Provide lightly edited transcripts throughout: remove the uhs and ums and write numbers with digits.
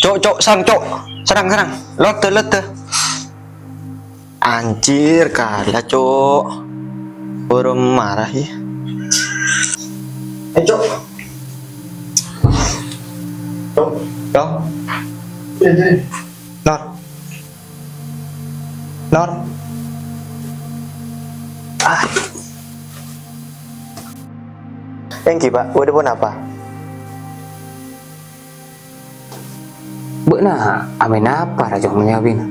Cok, sang, cok. Serang. Lote. Anjir, kalah, cok. Baru marah ya. Cok. Cok. Nor. Yang Pak, udah pun apa? Bữa amin apa raja menyabin?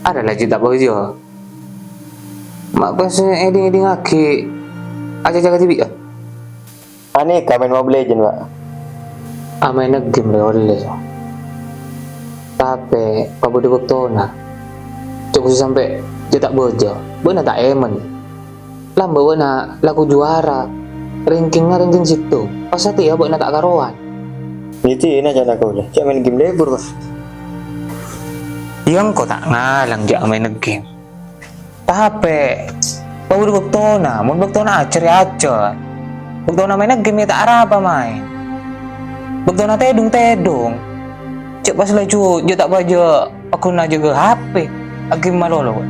Ada lagi tak bojo. Mak pas eding aki aja jaga TV ya. Ani main Mobile Legend, Pak. Amain game oleh. Tapi pabu di waktu na. Cukup sampai cetak bojo. Bữa tak emen. Lamba bữa lagu juara. Ranking situ. Pas hati ya bữa tak karuan. Itu ini aja kau lah. Cak main game lebur, Pak. Yang kau tak ngalang jak main game. Tapi pabu di waktu na. Mun waktu na acer. Waktu na main game tak arah apa main. Waktu na tedung. Cek pas laju je tak baca aku nak jaga HP. Game malolo.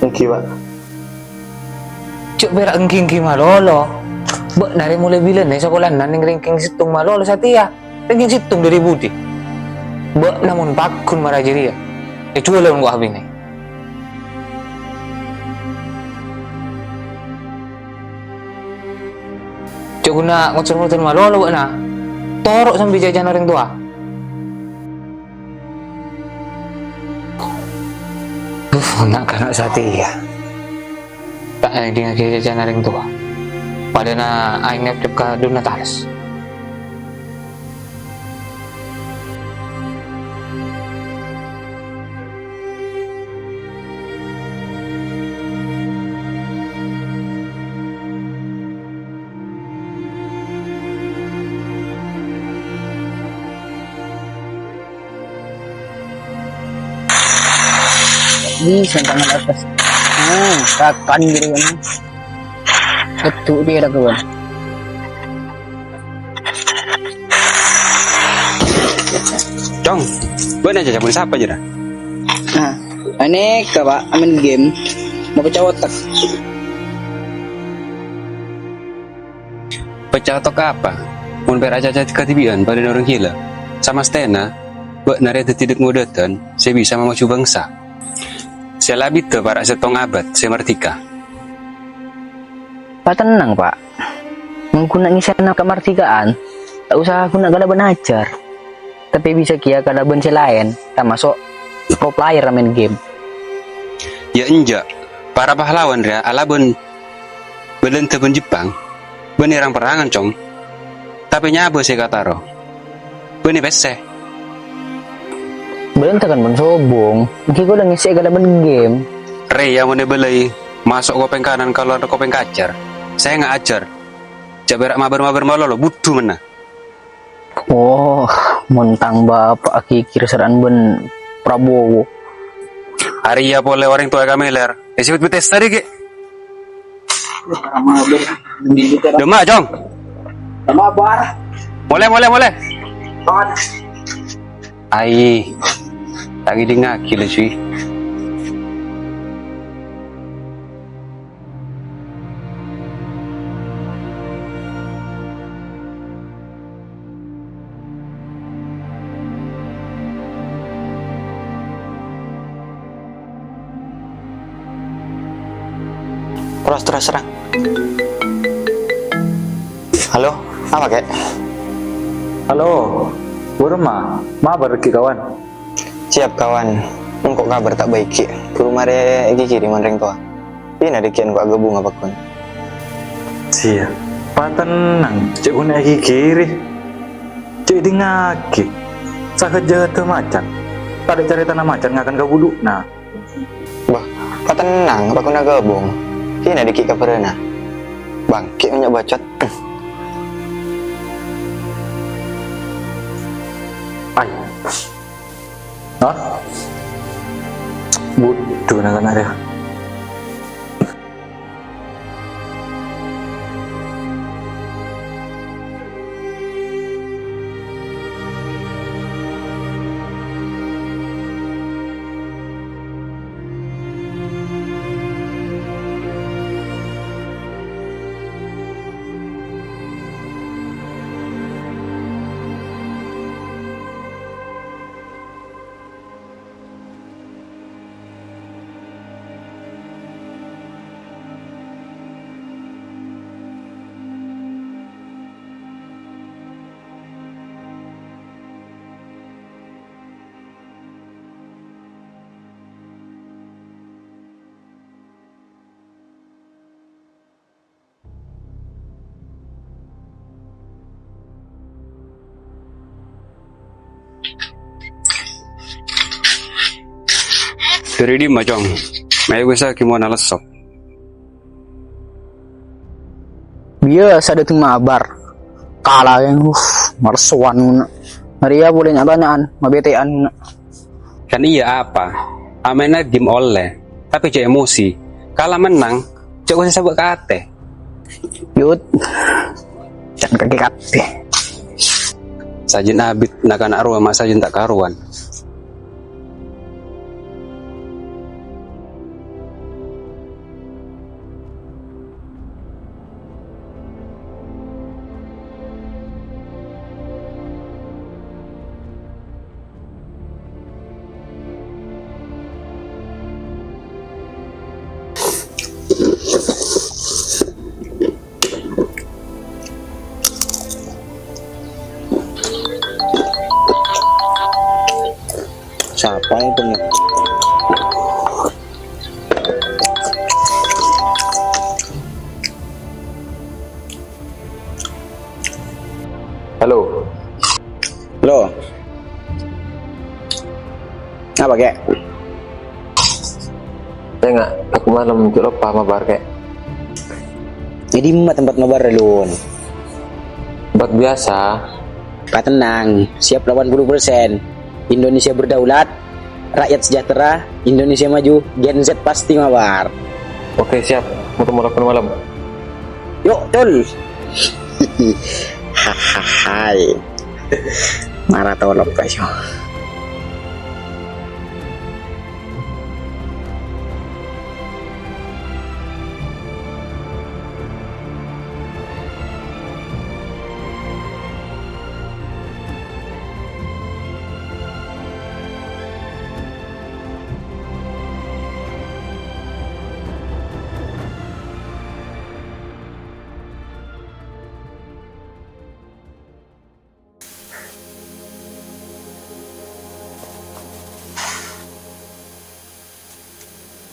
Thank you, Pak. Cek berak engking malolo. Bek dari mulai bila nih sekolah naning ranking situng malolo satia. Ranking situng 2000 di. Bek namun pakun marah jadi ya. Cua lawan gua habis nih. Cek guna ngocor malolo bek na. Torok sampai jajan orang tua. Nak kanak satia. Tak ada dengan jajan orang tua. Pada na aing ngep ka duna talas. Bisa tangan atas. Kakan gitu kan. Ketuk dia dah kawan. Cong, bener aja boleh siapa aja dah. Ini Pak main game. Mau pecah otak. Pecah otak apa? Mun beraja ketibian pada orang gila. Sama Stena, buat nari tidak ngudatan, saya bisa memacu bangsa. Saya labit ke para setong abad, saya merdeka. Pak tenang Pak. Mengguna ngisana kemerdekaan, tak usah guna kada benajar. Tapi bisa kia kada ben lain, tak masuk pro player main game. Ya enjak, para pahlawan ria ala ben belente ben Jepang, benerang perangan cong. Tapi nyabo saya kata roh, bener bese. Belum tekan ben sobong, iki ko lang ngisi kada ben game. Re yang mana belai masuk kopeng kanan kalau ada kopeng kacer. Saya nggak ajar. Jaberak mabar malolo butuh mana. Oh, mentang bapak kikir seran ben Prabowo. Hari ya boleh orang tua kameler. Sebut betes tadi ke? Demak jong. Sama bar. Boleh. Ai, lagi di ngaki lah cuy. Terus serang. Halo, apa kek? Halo, Burma, mabar ki kawan. Siap kawan. Engkau kabar tak baik ki. Kurumare iki kiriman ring tua. Ini ada kian kok agak bunga bakun. Siap. Patenang, cek guna iki kiri. Cek di ngaki. Sakit jahat macan. Pada cari tanah macan ngakan kau buduk. Nah, Bah, patenang bakun agak gabung. Ini ada ki kabarana. Bangkit banyak bacot. ay. Hah? Butuh nak ada. Ready macam. May gusa kimo na lasok. Biasa ada tuh mabar. Kalah yang marsuan muna. Maria boleh nyatanyaan, mabetean muna. Kan iya apa? Amena game oleh, tapi cek emosi. Kalah menang, cek usah sabuk kate. Yut. Jangan kaki kate. Sajin abit nak anak ruang mak sajin tak karuan. Siapa itu nih? Halo. Lo? Apa kek? Saya nggak, aku malam untuk lupa mabar kayak Jadi tempat mabar lun. tempat biasa. Pak tenang, siap 80%. Indonesia berdaulat, rakyat sejahtera, Indonesia maju, Gen Z pasti mabar. Oke siap, mau melakukan malam. Yuk, tol. Hahaha. Marah tau lepas yo.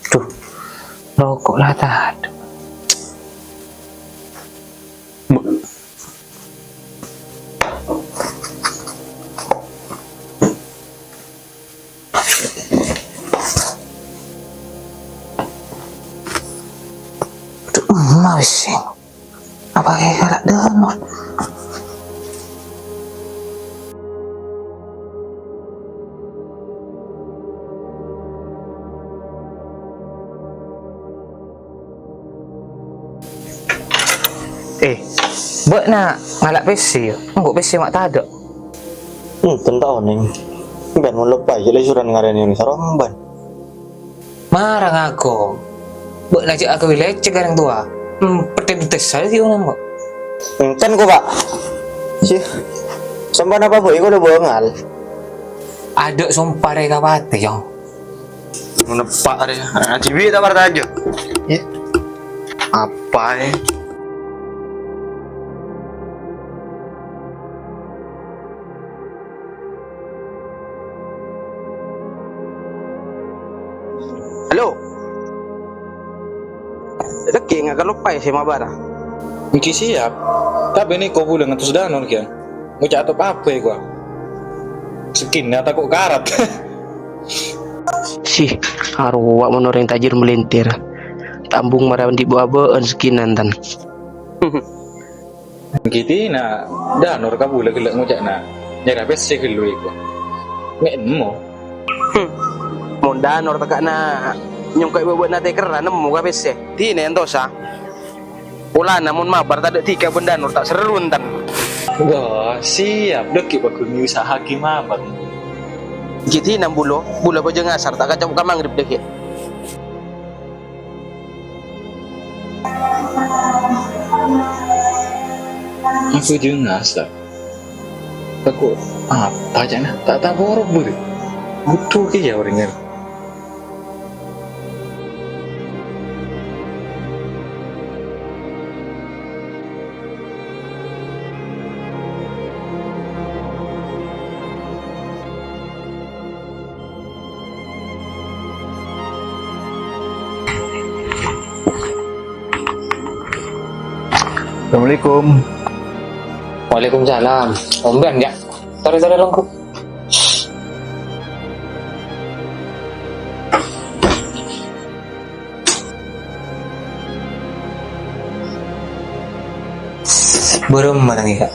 Tuh, rokok lah tak ada. Tuh, masih. Apa kayak kalak donor? Bek nak ngalak PC ya? Enggak PC mak tak ada. Tentang nih. Ben mau lepas jadi suran ngaren ini saromban. Marah aku. Bek nak cek aku wilayah cek orang tua. Peten tes saya sih orang mak. Kan ko pak. Sih. Sampai apa boy ko udah bongal. Ada sumpah reka pati yang. Menepak deh. Cibi tak berta aja. Ya. Apa ya? Halo. Lagi nggak lupa ya si Mabara. Iki siap. Tapi ini kau boleh ngetus danur kian. Mau cak apa ya gua? Skin ya takut karat. Sih, arwah menurut tajir melintir. Tambung marah di buah skinan tan. Gitu na danur kau boleh gelak ngocak na. Nyara besi gelu iku. Ngenmo. Mondan orang tak na nyong kau buat nate keran nemu kau besi. Tine entosa. Ulah namun mabar tak ada tiga benda nur tak serun tan. Wah, siap. Deki bagus usaha gimana? Gitu 6 bulo baja ngasar tak kacau kamang grip dek. Aku juga ngasar. Aku apa aja nah? Tak tahu borok beri. Butuh ke ya orangnya. Assalamualaikum. Waalaikumsalam. Omben ya. Sorry longku. Beremah lagi kak.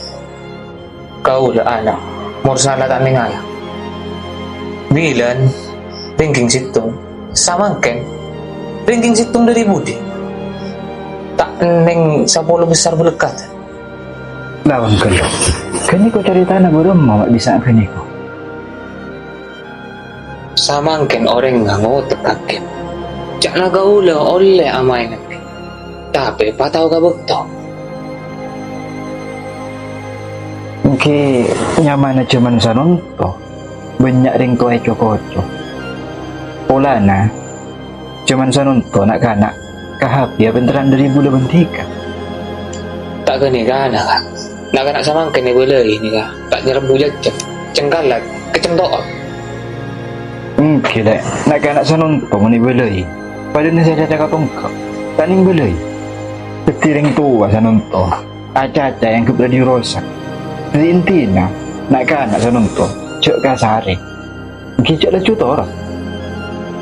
Kau udah anak. Mau salah tak mengalah. Bilan, ranking situng. Sama kan? Ranking situng dari Budi. Tak neng 10 besar berlekat. Lawan kalau. Kini kau cari tanah beremah bisa kini kau. Sama kan orang nggak mau tekakin. Jangan gaula oleh amai nanti. Tapi patau ka betul. Oke, nyaman cuman sanonto. Banyak ring kau eco-koco. Polana, cuman sanonto nak kanak. Kahap ya benteran 2023. Tak kena kana kak. Nak kanak sama kan ni boleh ni kak. Tak nyerap bujak cengkalat kecemtoak. Kira, nak kanak sanonto ni belai. Pada ni saya cakap tongkak. Tak ning belai. Ketiring tua sanonto. Aca-aca yang kebelah dirosak. Jadi intinya, nak kanak sanonto. Cuk kasari. Mungkin cuk lah cuto orang.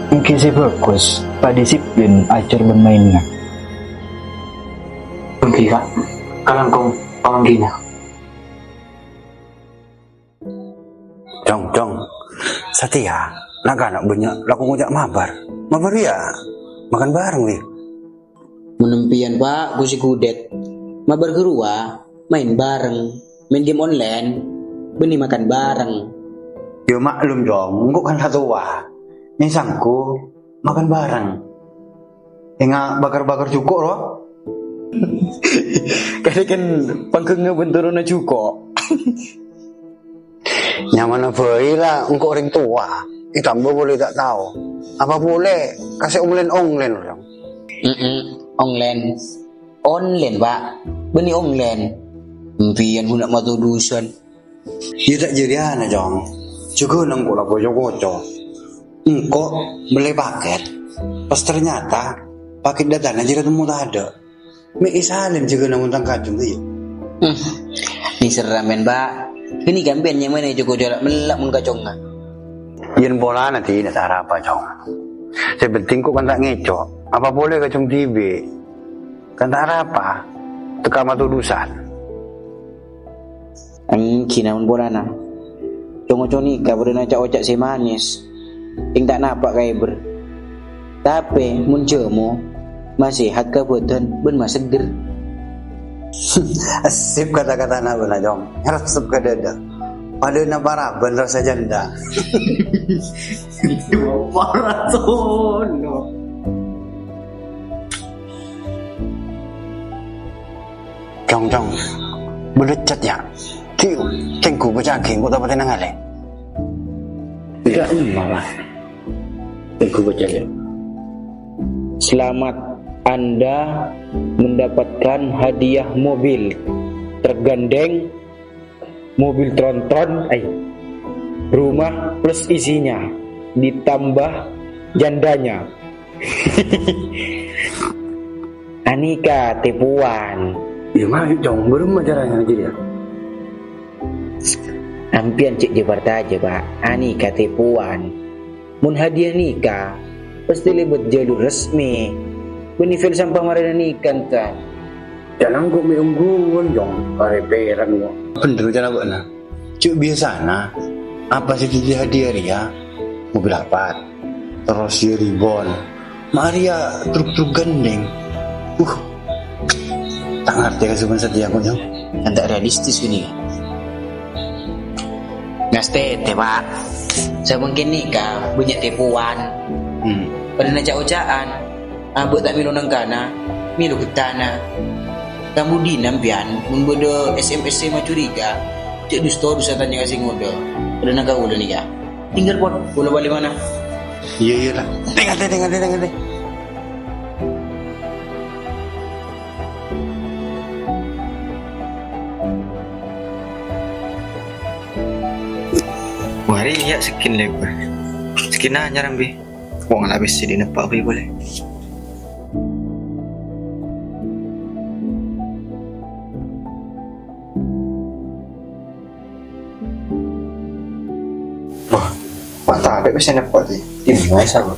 Mungkin saya bagus. Tak disiplin ajar bermainnya. Mungkin kak. Kalang kong pamanggina. Jong, Satya, nak anak banyak laku ngujak mabar ya, makan bareng wi. Menempian pak, gue si kudet. Mabar gerua, main bareng, main game online, benih makan bareng. Yo maklum Jong, kok kan satu wah. Nisangku makan bareng. Enggak bakar-bakar cukup loh. Kali kan pangkengnya benturun na cuko. Nyaman apa lah, engkau orang tua. Tambah boleh tak tahu. Apa boleh kasih online orang. Online pak, benih online. Impian aku nak matu dusun. Ya tak jadi anak Jong. Juga nengko lah kocok-kocok. Engkau beli paket. Pas ternyata paket datanya jadi temu tak ada. Mek isalin juga namun tangkajung tu. Ni seramen pak. Ini gambian yang mana juga jalan melak mun kacongna. Yen bola nanti nak cara apa Jong. Sepenting kok kan tak ngecok. Apa boleh kacung TV. Kan tak apa. Teka matu dusan. Kina mun bola na. Congo-congo nikah pada nak ocak si manis. Ing tak nampak kaya ber. Tapi mun jemo masih hak kebetulan ben mas seger. Asip kata-kata nak benar Jong. Resep ke dada. Pada nak baraban rasa janda. Jong. Belecat ya. Kiu, kengku bercaking kok dapat tenang ale. Tidak malah. Kengku bercaking. Selamat Anda mendapatkan hadiah mobil tergandeng, mobil tronton, rumah plus isinya ditambah jandanya. Anika tipuan. Ya mah Jong belum caranya aja dia. Ampian cik Jakarta aja pak. Anika tipuan. Mun hadiah nikah pasti lebet jalur resmi. Benifil sampah marina nikah kan. Jangan kok meungguan Jong. Kareperan kok. Bener cara buatna. Cuk biasa na. Apa sih jadi hadiah dia? Mobil apa? Terus ya ribon. Maria truk-truk gandeng. Tak ngerti kan cuma setia kok Jong. Yang tak realistis ini. Ngastete pak. Saya mungkin nikah banyak tipuan. Pada najak-ujaan. Abut tak milu nangkana, milu ketana. Kamu dinampian, membodo SMS saya curiga. Cek dusto bisa tanya kasih ngode. Pada naga udah nih ya. Tinggal pun, boleh balik mana? Iya lah. Tengah. Mari ya skin lebar. Skin aja rambi. Wong habis sih dinepak boleh. Mata ada bisa nepak sih. Ini nggak sama.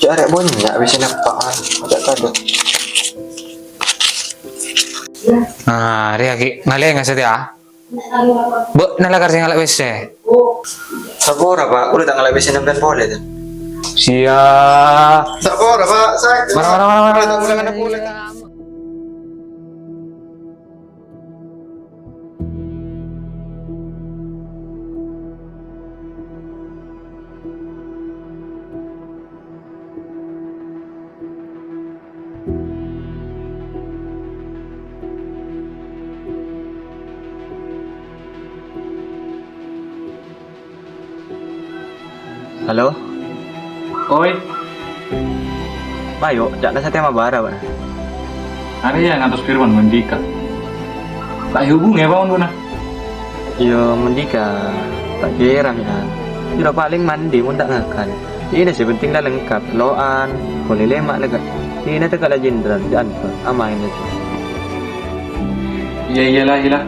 Cari banyak bisa nampaan. Agak kadang. Nah, dia ki ngalih nggak setia. Bu, nalagar sih ngalih wes. Sabora pak, udah tanggal bisa nampan boleh tuh. Siap. Sabora pak, saya. Marah. Halo. Oi, Bayo, jangan saya tema bara pak. ada yang atas firman mendika. Tak hubungi ya bang Dona. Yo mendika tak kira ya. Tidak paling mandi pun tak ngakan. Ini sih penting dah lengkap. Loan, boleh lemak lega. Ini tu kalau jenderal jangan amain aja. Iya iyalah.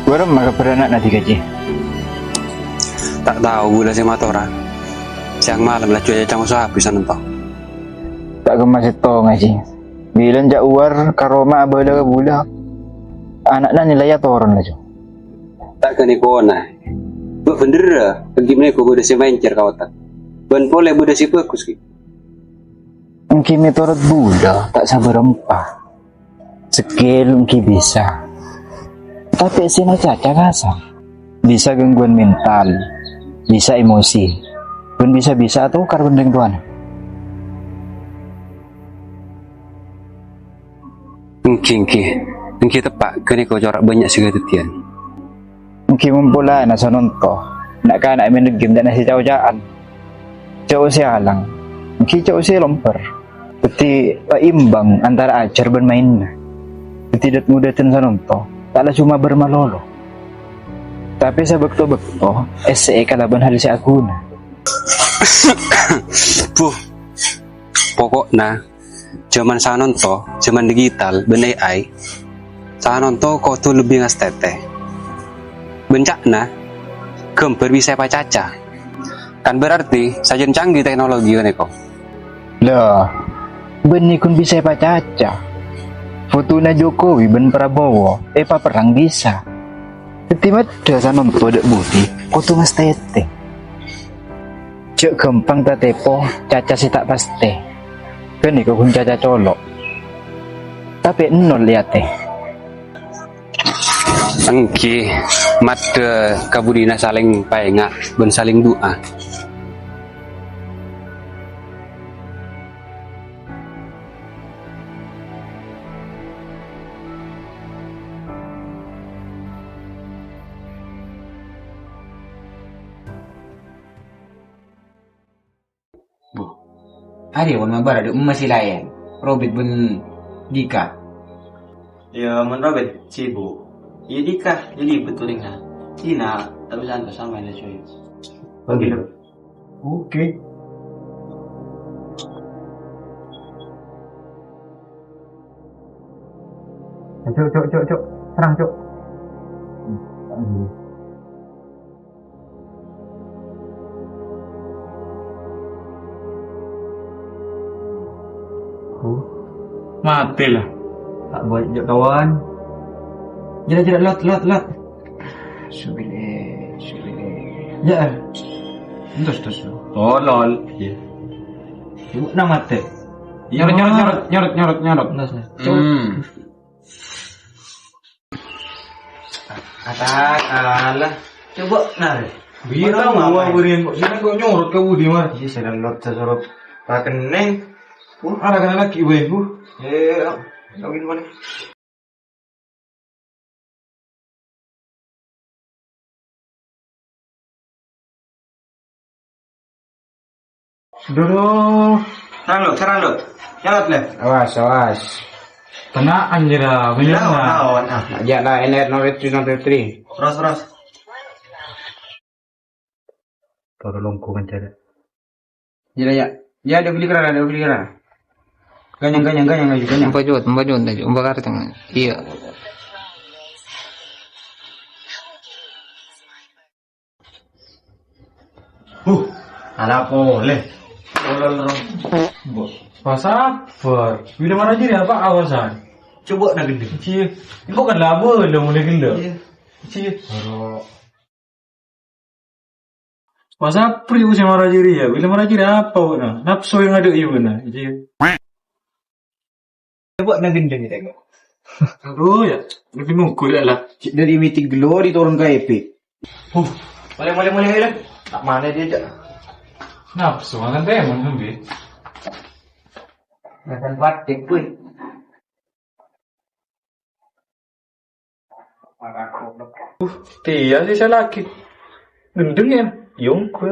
Barang maka beranak nanti gaji. Tak tahu gula si Matora. Siang malam lah cuaca cang usaha bisa nentang. Tak kemas itu ngaji. Bilang jak uar karoma abala bula. Anak nilai toron lah jo. Tak kena kona. Buat bener pergi mereka budak si mencer kau tak. Ban boleh budak si bagus ki. Mungkin metorot bula tak sabar rempah. Skill mungkin bisa. Tapi sini caca kasar. Bisa gangguan mental, bisa emosi, pun bisa tuh karbon tuan. Mungkin tepat kena kau corak banyak segatutian. Mungkin mumpula nasa nonto, nak ka nak main game dan nasi jauh-jauhan. Jauh si halang, mungkin jauh si lomper. Tapi imbang antara ajar bermain. Tidak mudah sa nonto, taklah cuma bermalolo. Tapi sa bekto-bekto, SE kalaban halis aku na. Puh, pokoknya zaman sanon to, zaman digital, ben AI, sanon to kau tuh lebih ngas teteh. Bencana, gemper bisa pacaca. Kan berarti sajen canggih teknologi kan kok. Lah, benih kun bisa pacaca. Foto na Jokowi ben Prabowo, perang bisa. Ketimat dasa nonton dek budi, kau tuh ngas teteh. Cek gampang tak tepo, caca si tak pasti. Kan kau kun caca colok. Tapi nol lihat teh. Engki, mata kabudina saling paenga, ben saling doa. Hari pun mabar ada masih lain. Robert pun Dika. Ya menurut sibuk. Ya Dika, jadi betul enggak? Cina, tak bisa antar sama ini cuy. Begitu. Oke. Cok. Serang, Cok. Mati lah. Tak buat jok kawan. Jelas lot. Subile. Ya. Terus. Tolol. Ya. Ibu nama teh. Nyorot. Katakanlah. Coba narik. Biar gua beriin kok. Sini kok nyorot ke budi mar. Iya, saya lot sesorot. Pakeneng. Ada kan lagi ibu. Kawin mana? Dulu. Serang lo. Nyalat leh. Awas. Tenang anjir lah. Bener lah. Lawan. Ajak lah NR03. Terus. Tolong ku mencari. Ya, dia beli kerana. Ganyang lagi ganyang. Mbak Jod tadi, Mbak Karteng. Iya. Ala boleh. Pasapar. Bila mana jadi apa awasan? Coba nak gede. Cie. Kau kan lama dah mulai gila. Cie. Pasapar ibu sama raja dia. Bila mana jadi apa na? Nafsu yang ada ibu na. Cie. Coba nak gede ni tengok. Aduh ya. Lebih mukul lah. Dari meeting glory turun ke epic. Boleh lah. Tak mana dia je. Nafsu kan demon hambi. Makan batik pun. Tia sih saya lagi. Gendeng ya. Yung kue.